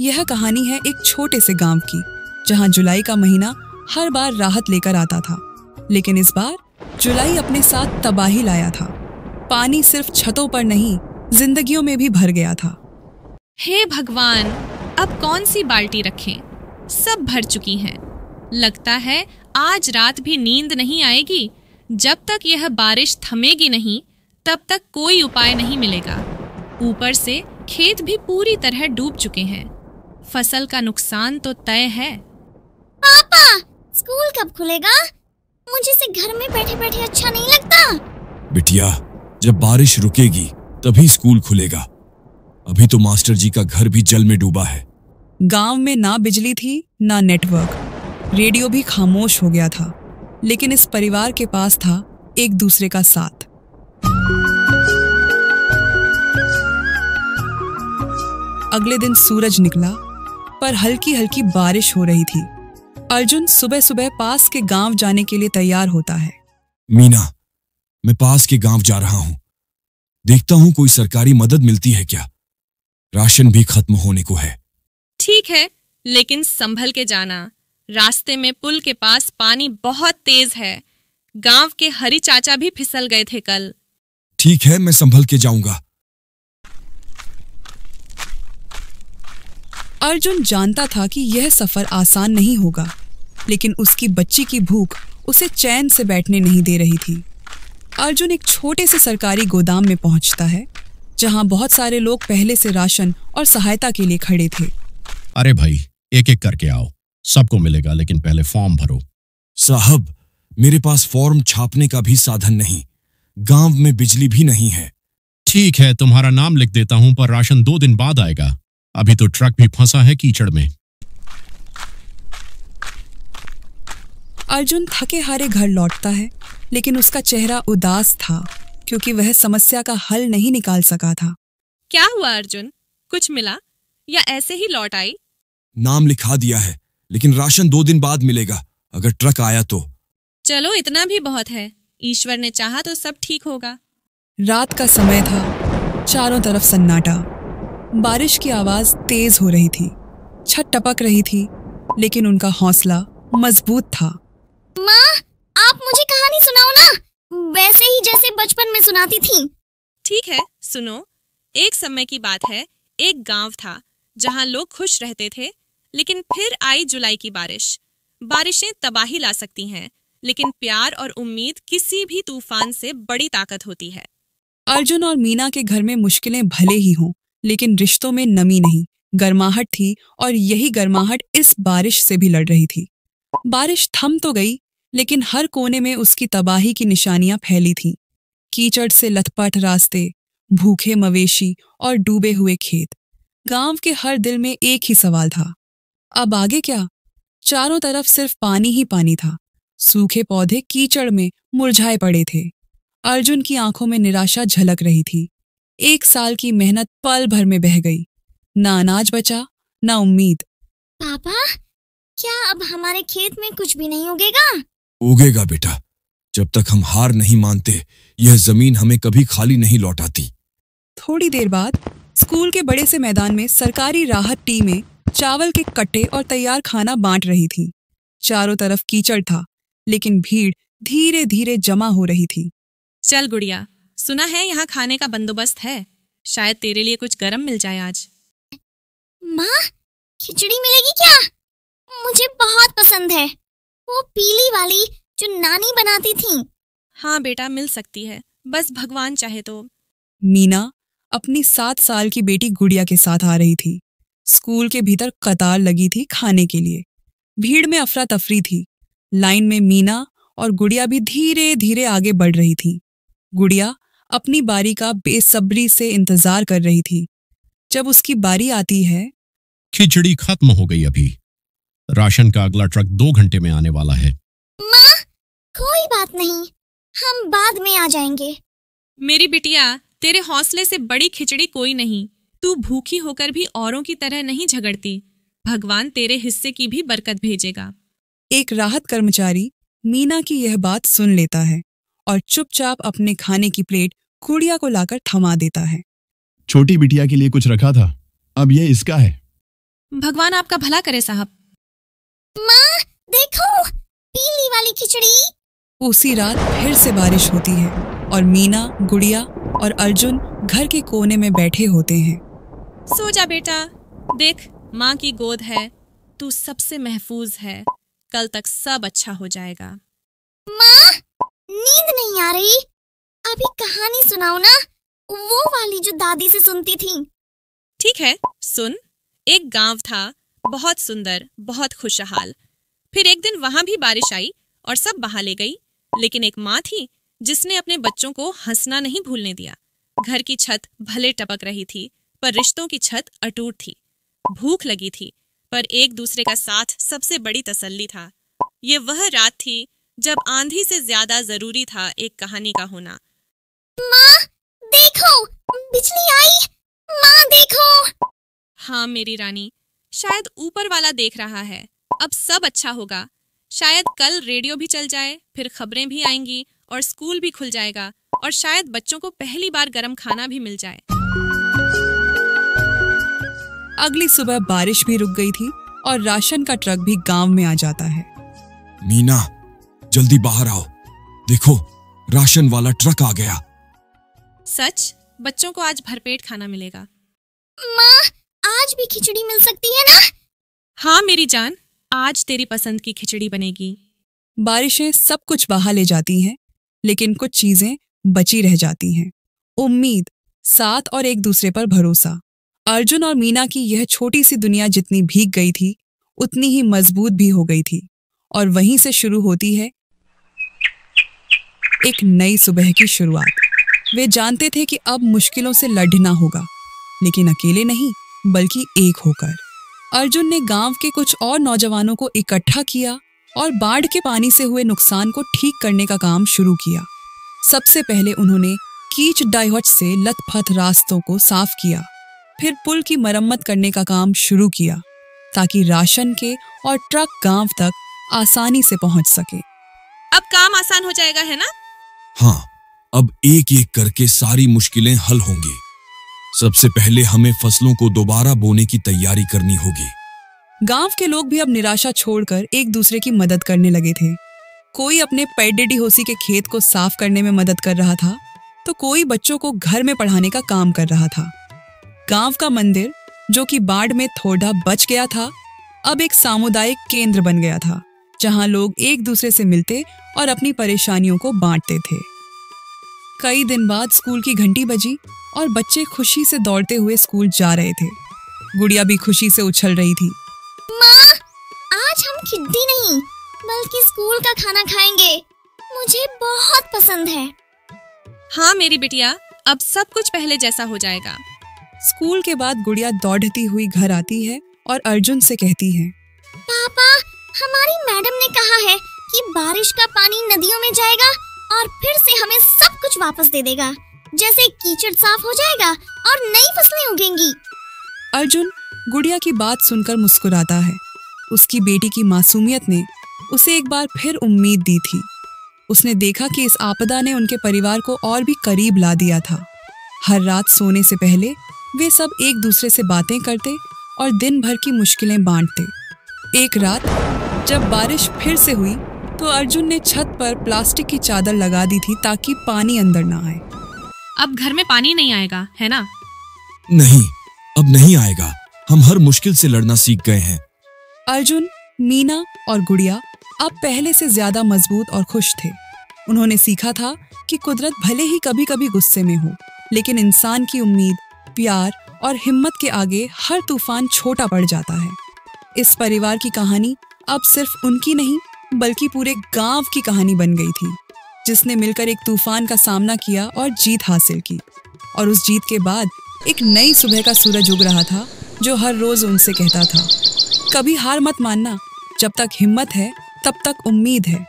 यह कहानी है एक छोटे से गांव की, जहां जुलाई का महीना हर बार राहत लेकर आता था, लेकिन इस बार जुलाई अपने साथ तबाही लाया था। पानी सिर्फ छतों पर नहीं, जिंदगियों में भी भर गया था। हे भगवान, अब कौन सी बाल्टी रखें? सब भर चुकी हैं। लगता है आज रात भी नींद नहीं आएगी। जब तक यह बारिश थमेगी नहीं, तब तक कोई उपाय नहीं मिलेगा। ऊपर से खेत भी पूरी तरह डूब चुके हैं। फसल का नुकसान तो तय है। पापा, स्कूल कब खुलेगा? मुझे से घर में बैठे बैठे अच्छा नहीं लगता। बिटिया, जब बारिश रुकेगी तभी स्कूल खुलेगा। अभी तो मास्टर जी का घर भी जल में डूबा है। गांव में ना बिजली थी ना नेटवर्क, रेडियो भी खामोश हो गया था, लेकिन इस परिवार के पास था एक दूसरे का साथ। अगले दिन सूरज निकला, पर हल्की हल्की बारिश हो रही थी। अर्जुन सुबह सुबह पास के गांव जाने के लिए तैयार होता है। मीना, मैं पास के गांव जा रहा हूं। देखता हूं कोई सरकारी मदद मिलती है क्या। राशन भी खत्म होने को है। ठीक है, लेकिन संभल के जाना। रास्ते में पुल के पास पानी बहुत तेज है। गांव के हरी चाचा भी फिसल गए थे कल। ठीक है, मैं संभल के जाऊंगा। अर्जुन जानता था कि यह सफर आसान नहीं होगा, लेकिन उसकी बच्ची की भूख उसे चैन से बैठने नहीं दे रही थी। अर्जुन एक छोटे से सरकारी गोदाम में पहुंचता है, जहां बहुत सारे लोग पहले से राशन और सहायता के लिए खड़े थे। अरे भाई, एक एक करके आओ, सबको मिलेगा, लेकिन पहले फॉर्म भरो। साहब, मेरे पास फॉर्म छापने का भी साधन नहीं। गांव में बिजली भी नहीं है। ठीक है, तुम्हारा नाम लिख देता हूं, पर राशन 2 दिन बाद आएगा। अभी तो ट्रक भी फंसा है कीचड़ में। अर्जुन थके हारे घर लौटता है, लेकिन उसका चेहरा उदास था, क्योंकि वह समस्या का हल नहीं निकाल सका था। क्या हुआ अर्जुन? कुछ मिला या ऐसे ही लौट आई? नाम लिखा दिया है, लेकिन राशन 2 दिन बाद मिलेगा, अगर ट्रक आया तो। चलो, इतना भी बहुत है। ईश्वर ने चाहा तो सब ठीक होगा। रात का समय था, चारों तरफ सन्नाटा। बारिश की आवाज तेज हो रही थी, छत टपक रही थी, लेकिन उनका हौसला मजबूत था। माँ, आप मुझे कहानी सुनाओ ना, वैसे ही जैसे बचपन में सुनाती थी। ठीक है, सुनो। एक समय की बात है, एक गांव था जहां लोग खुश रहते थे, लेकिन फिर आई जुलाई की बारिश। बारिशें तबाही ला सकती हैं, लेकिन प्यार और उम्मीद किसी भी तूफान से बड़ी ताकत होती है। अर्जुन और मीना के घर में मुश्किलें भले ही हों, लेकिन रिश्तों में नमी नहीं, गर्माहट थी, और यही गर्माहट इस बारिश से भी लड़ रही थी। बारिश थम तो गई, लेकिन हर कोने में उसकी तबाही की निशानियां फैली थीं। कीचड़ से लथपथ रास्ते, भूखे मवेशी और डूबे हुए खेत। गांव के हर दिल में एक ही सवाल था, अब आगे क्या? चारों तरफ सिर्फ पानी ही पानी था। सूखे पौधे कीचड़ में मुरझाए पड़े थे। अर्जुन की आंखों में निराशा झलक रही थी। 1 साल की मेहनत पल भर में बह गई। ना अनाज बचा, ना उम्मीद। पापा, क्या अब हमारे खेत में कुछ भी नहीं उगेगा? उगेगा बेटा, जब तक हम हार नहीं मानते, यह जमीन हमें कभी खाली नहीं लौटाती। थोड़ी देर बाद स्कूल के बड़े से मैदान में सरकारी राहत टीमें चावल के कट्टे और तैयार खाना बांट रही थी। चारों तरफ कीचड़ था, लेकिन भीड़ धीरे धीरे जमा हो रही थी। चल गुड़िया, सुना है यहाँ खाने का बंदोबस्त है। शायद तेरे लिए कुछ गरम मिल जाए आज। माँ, खिचड़ी मिलेगी क्या? मुझे बहुत पसंद है, वो पीली वाली जो नानी बनाती थी। हाँ बेटा, मिल सकती है, बस भगवान चाहे तो। मीना अपनी 7 साल की बेटी गुड़िया के साथ आ रही थी। स्कूल के भीतर कतार लगी थी खाने के लिए। भीड़ में अफरा तफरी थी। लाइन में मीना और गुड़िया भी धीरे धीरे आगे बढ़ रही थी। गुड़िया अपनी बारी का बेसब्री से इंतजार कर रही थी। जब उसकी बारी आती है, खिचड़ी खत्म हो गई। अभी राशन का अगला ट्रक 2 घंटे में आने वाला है। माँ, कोई बात नहीं, हम बाद में आ जाएंगे। मेरी बिटिया, तेरे हौसले से बड़ी खिचड़ी कोई नहीं। तू भूखी होकर भी औरों की तरह नहीं झगड़ती। भगवान तेरे हिस्से की भी बरकत भेजेगा। एक राहत कर्मचारी मीना की यह बात सुन लेता है और चुपचाप अपने खाने की प्लेट गुड़िया को लाकर थमा देता है। छोटी बिटिया के लिए कुछ रखा था, अब ये इसका है। भगवान आपका भला करे साहब। माँ देखो, पीली वाली खिचड़ी। उसी रात फिर से बारिश होती है और मीना, गुड़िया और अर्जुन घर के कोने में बैठे होते हैं। सो जा बेटा, देख माँ की गोद है, तू सबसे महफूज है, कल तक सब अच्छा हो जाएगा। माँ नींद नहीं आ रही, अभी कहानी सुनाओ ना, वो वाली जो दादी से सुनती थी। ठीक है सुन। एक गांव था, बहुत सुंदर, बहुत खुशहाल। फिर एक दिन वहां भी बारिश आई और सब बहा ले गई, लेकिन एक माँ थी जिसने अपने बच्चों को हंसना नहीं भूलने दिया। घर की छत भले टपक रही थी, पर रिश्तों की छत अटूट थी। भूख लगी थी, पर एक दूसरे का साथ सबसे बड़ी तसल्ली था। ये वह रात थी जब आंधी से ज्यादा जरूरी था एक कहानी का होना। माँ देखो, बिजली आई। माँ देखो। हाँ मेरी रानी, शायद ऊपर वाला देख रहा है, अब सब अच्छा होगा। शायद कल रेडियो भी चल जाए, फिर खबरें भी आएंगी और स्कूल भी खुल जाएगा, और शायद बच्चों को पहली बार गर्म खाना भी मिल जाए। अगली सुबह बारिश भी रुक गई थी और राशन का ट्रक भी गांव में आ जाता है। मीना, जल्दी बाहर आओ, देखो राशन वाला ट्रक आ गया। सच? बच्चों को आज भरपेट खाना मिलेगा। माँ आज भी खिचड़ी मिल सकती है ना? हाँ मेरी जान, आज तेरी पसंद की खिचड़ी बनेगी। बारिशें सब कुछ बहा ले जाती हैं, लेकिन कुछ चीजें बची रह जाती हैं। उम्मीद, साथ और एक दूसरे पर भरोसा। अर्जुन और मीना की यह छोटी सी दुनिया जितनी भीग गई थी, उतनी ही मजबूत भी हो गई थी। और वहीं से शुरू होती है एक नई सुबह की शुरुआत। वे जानते थे कि अब मुश्किलों से लड़ना होगा, लेकिन अकेले नहीं, बल्कि एक होकर। अर्जुन ने गांव के कुछ और नौजवानों को इकट्ठा किया और बाढ़ के पानी से हुए नुकसान को ठीक करने का काम शुरू किया। सबसे पहले उन्होंने कीच डाइहच से लथपथ रास्तों को साफ किया, फिर पुल की मरम्मत करने का काम शुरू किया ताकि राशन के और ट्रक गांव तक आसानी से पहुंच सके। अब काम आसान हो जाएगा, है ना? हाँ, अब एक एक करके सारी मुश्किलें हल होंगी। सबसे पहले हमें फसलों को दोबारा बोने की तैयारी करनी होगी। गांव के लोग भी अब निराशा छोड़कर एक दूसरे की मदद करने लगे थे। कोई अपने पैडेडी होसी के खेत को साफ करने में मदद कर रहा था, तो कोई बच्चों को घर में पढ़ाने का काम कर रहा था। गांव का मंदिर, जो कि बाढ़ में थोड़ा बच गया था, अब एक सामुदायिक केंद्र बन गया था, जहां लोग एक दूसरे से मिलते और अपनी परेशानियों को बांटते थे। कई दिन बाद स्कूल की घंटी बजी और बच्चे खुशी से दौड़ते हुए स्कूल जा रहे थे। गुड़िया भी खुशी से उछल रही थी। माँ आज हम खिचड़ी नहीं, बल्कि स्कूल का खाना खाएंगे। मुझे बहुत पसंद है। हाँ मेरी बिटिया, अब सब कुछ पहले जैसा हो जाएगा। स्कूल के बाद गुड़िया दौड़ती हुई घर आती है और अर्जुन से कहती है, पापा, हमारी मैडम ने कहा है कि बारिश का पानी नदियों में जाएगा और फिर से हमें सब कुछ वापस दे देगा। जैसे कीचड़ साफ हो जाएगा और नई फसलें उगेंगी। अर्जुन गुड़िया की बात सुनकर मुस्कुराता है। उसकी बेटी की मासूमियत ने उसे एक बार फिर उम्मीद दी थी। उसने देखा कि इस आपदा ने उनके परिवार को और भी करीब ला दिया था। हर रात सोने से पहले वे सब एक दूसरे से बातें करते और दिन भर की मुश्किलें बांटते। एक रात जब बारिश फिर से हुई, तो अर्जुन ने छत पर प्लास्टिक की चादर लगा दी थी ताकि पानी अंदर ना आए। अब घर में पानी नहीं आएगा, है ना? नहीं, अब नहीं आएगा। हम हर मुश्किल से लड़ना सीख गए हैं। अर्जुन, मीना और गुड़िया अब पहले से ज्यादा मजबूत और खुश थे। उन्होंने सीखा था कि कुदरत भले ही कभी कभी गुस्से में हो, लेकिन इंसान की उम्मीद, प्यार और हिम्मत के आगे हर तूफान छोटा पड़ जाता है। इस परिवार की कहानी अब सिर्फ उनकी नहीं, बल्कि पूरे गांव की कहानी बन गई थी, जिसने मिलकर एक तूफान का सामना किया और जीत हासिल की। और उस जीत के बाद एक नई सुबह का सूरज उग रहा था, जो हर रोज उनसे कहता था, कभी हार मत मानना, जब तक हिम्मत है तब तक उम्मीद है।